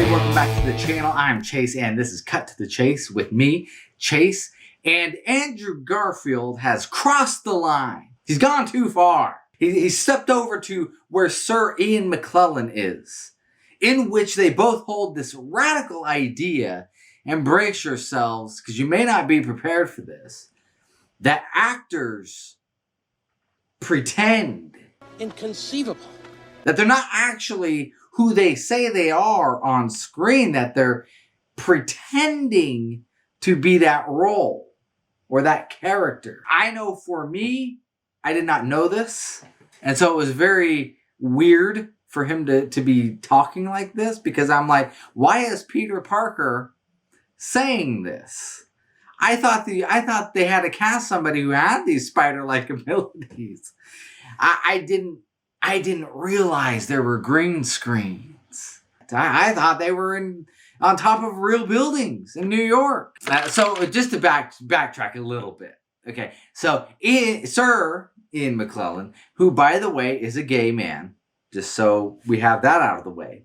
everybody, welcome back to the channel. I'm Chase and this is Cut to the Chase with me, Chase. And Andrew Garfield has crossed the line. He's gone too far. He stepped over to where Sir Ian McLellan is, in which they both hold this radical idea, and brace yourselves, because you may not be prepared for this, that actors pretend. Inconceivable. That they're not actually who they say they are on screen, that they're pretending to be that role or that character. I know for me, I did not know this. And so it was very weird for him to be talking like this, because I'm like, why is Peter Parker saying this? I thought they had to cast somebody who had these spider-like abilities. I didn't realize there were green screens. I thought they were on top of real buildings in New York. So just to backtrack a little bit. Okay, so Sir Ian McLellan, who by the way is a gay man, just so we have that out of the way.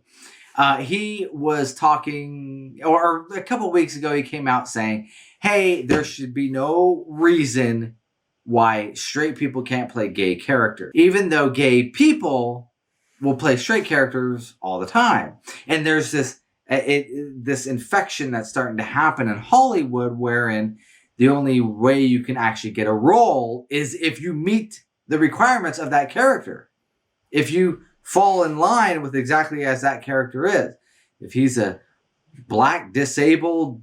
He was talking, or a couple weeks ago, he came out saying, hey, there should be no reason why straight people can't play gay characters, even though gay people will play straight characters all the time. And there's this infection that's starting to happen in Hollywood, wherein the only way you can actually get a role is if you meet the requirements of that character. If you fall in line with exactly as that character is. If he's a black, disabled,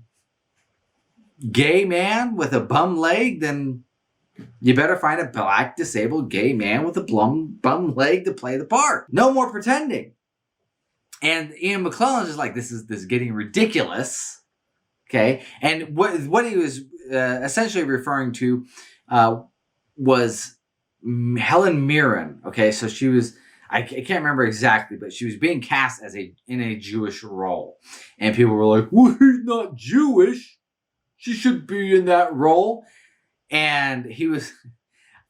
gay man with a bum leg, then you better find a black, disabled, gay man with a bum leg to play the part. No more pretending. And Ian McLellan is like, this is getting ridiculous. Okay, and what he was essentially referring to was Helen Mirren. Okay, so she was, I can't remember exactly, but she was being cast as in a Jewish role, and people were like, "Well, he's not Jewish. She should be in that role." And he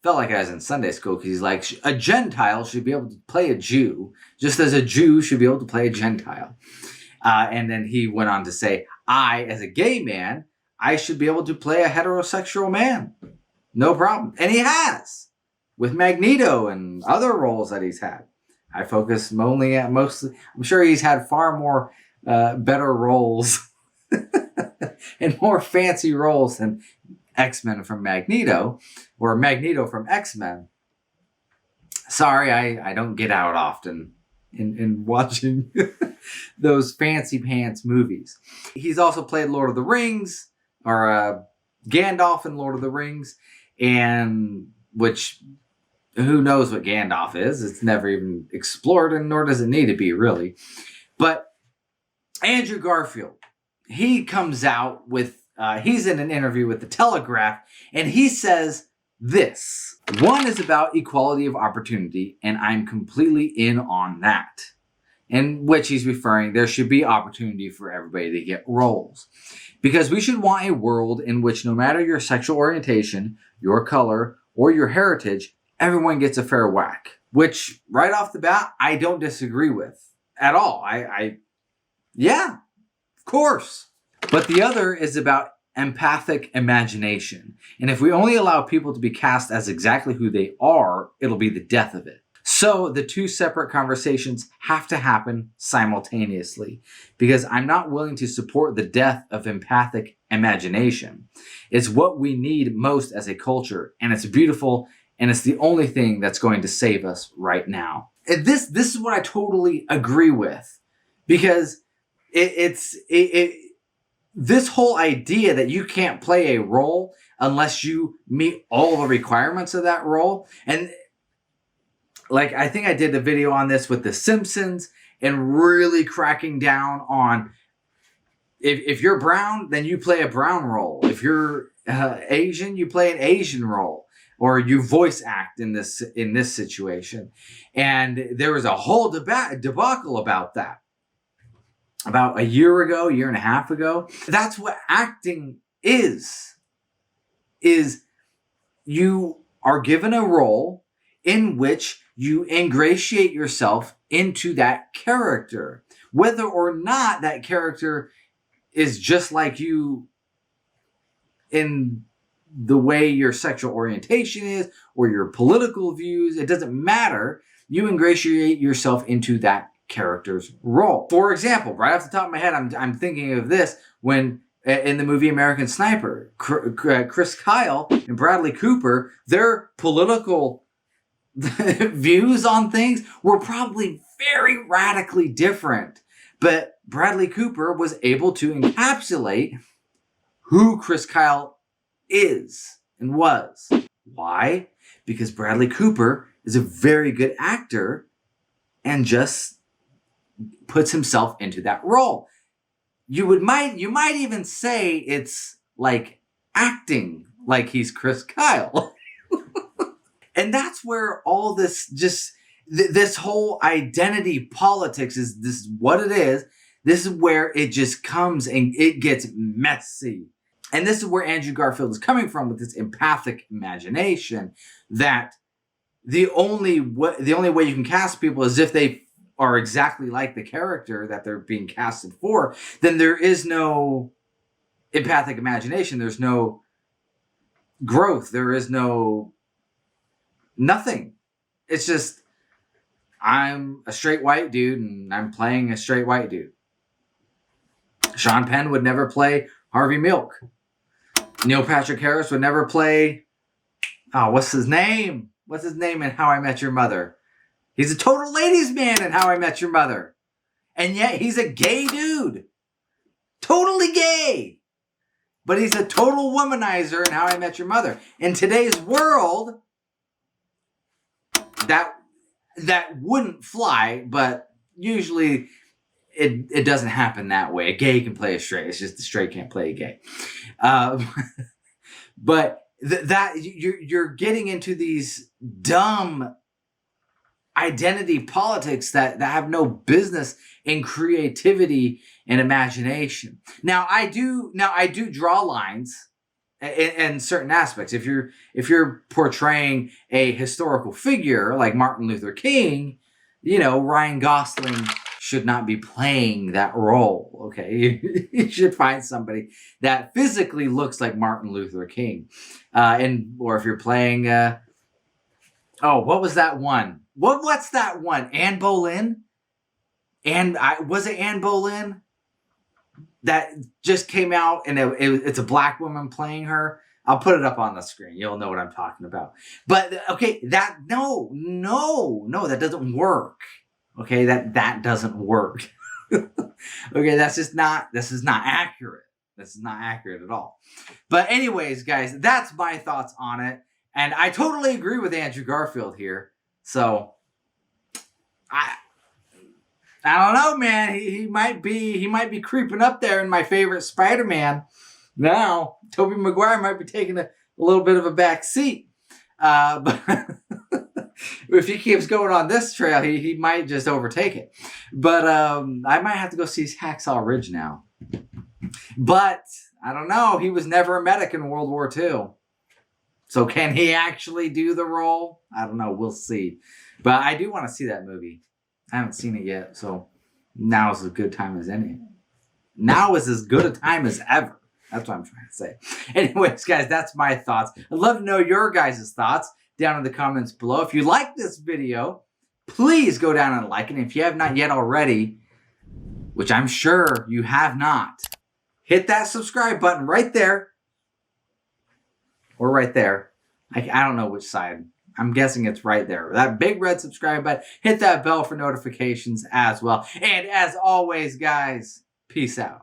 felt like I was in Sunday school, because he's like, a Gentile should be able to play a Jew, just as a Jew should be able to play a Gentile. And then he went on to say, I, as a gay man, I should be able to play a heterosexual man. No problem. And he has, with Magneto and other roles that he's had. I focus only at mostly, I'm sure he's had far more better roles and more fancy roles than X-Men from Magneto, or Magneto from X-Men. Sorry, I don't get out often in watching those fancy pants movies. He's also played Lord of the Rings, or Gandalf in Lord of the Rings, and which, who knows what Gandalf is? It's never even explored, and nor does it need to be, really. But Andrew Garfield, he comes out with, he's in an interview with The Telegraph, and he says this: one is about equality of opportunity, and I'm completely in on that. In which he's referring, there should be opportunity for everybody to get roles. Because we should want a world in which no matter your sexual orientation, your color, or your heritage, everyone gets a fair whack. Which, right off the bat, I don't disagree with at all. Yeah, of course. But the other is about empathic imagination. And if we only allow people to be cast as exactly who they are, it'll be the death of it. So the two separate conversations have to happen simultaneously, because I'm not willing to support the death of empathic imagination. It's what we need most as a culture, and it's beautiful, and it's the only thing that's going to save us right now. And this is what I totally agree with, because this whole idea that you can't play a role unless you meet all the requirements of that role. And like, I think I did a video on this with The Simpsons, and really cracking down on, if you're brown, then you play a brown role. If you're Asian, you play an Asian role, or you voice act in this situation. And there was a whole debacle about that. About a year and a half ago. That's what acting is you are given a role, in which you ingratiate yourself into that character. Whether or not that character is just like you in the way your sexual orientation is or your political views, it doesn't matter. You ingratiate yourself into that character's role. For example, right off the top of my head, I'm thinking of this when in the movie American Sniper, Chris Kyle and Bradley Cooper, their political views on things were probably very radically different. But Bradley Cooper was able to encapsulate who Chris Kyle is and was. Why? Because Bradley Cooper is a very good actor and just puts himself into that role. You might even say it's like acting like he's Chris Kyle. And that's where all this this whole identity politics is. This is what it is. This is where it just comes and it gets messy. And this is where Andrew Garfield is coming from with this empathic imagination, that the only way you can cast people is if they are exactly like the character that they're being casted for. Then there is no empathic imagination. There's no growth. There is nothing. It's just, I'm a straight white dude and I'm playing a straight white dude. Sean Penn would never play Harvey Milk. Neil Patrick Harris would never play, what's his name? What's his name in How I Met Your Mother? He's a total ladies' man in How I Met Your Mother. And yet he's a gay dude. Totally gay. But he's a total womanizer in How I Met Your Mother. In today's world, that wouldn't fly, but usually it doesn't happen that way. A gay can play a straight. It's just the straight can't play a gay. But you're getting into these dumb identity politics that have no business in creativity and imagination. Now I do draw lines in certain aspects. If you're portraying a historical figure like Martin Luther King, Ryan Gosling should not be playing that role, okay? You should find somebody that physically looks like Martin Luther King. Or if you're playing, what was that one? What's that one? Anne Boleyn? Was it Anne Boleyn? That just came out and it's a black woman playing her. I'll put it up on the screen. You'll know what I'm talking about. But, okay, no, that doesn't work. Okay, that doesn't work. Okay, this is not accurate. This is not accurate at all. But anyways, guys, that's my thoughts on it. And I totally agree with Andrew Garfield here. So, I don't know, man. He might be creeping up there in my favorite Spider-Man. Now, Tobey Maguire might be taking a little bit of a back seat. But if he keeps going on this trail, he might just overtake it. But I might have to go see Hacksaw Ridge now. But I don't know. He was never a medic in World War II. So can he actually do the role? I don't know. We'll see. But I do want to see that movie. I haven't seen it yet. So now is as good time as any. Now is as good a time as ever. That's what I'm trying to say. Anyways, guys, that's my thoughts. I'd love to know your guys' thoughts down in the comments below. If you like this video, please go down and like it. And if you have not yet already, which I'm sure you have not, hit that subscribe button right there. Or right there. I don't know which side. I'm guessing it's right there. That big red subscribe button. Hit that bell for notifications as well. And as always, guys, peace out.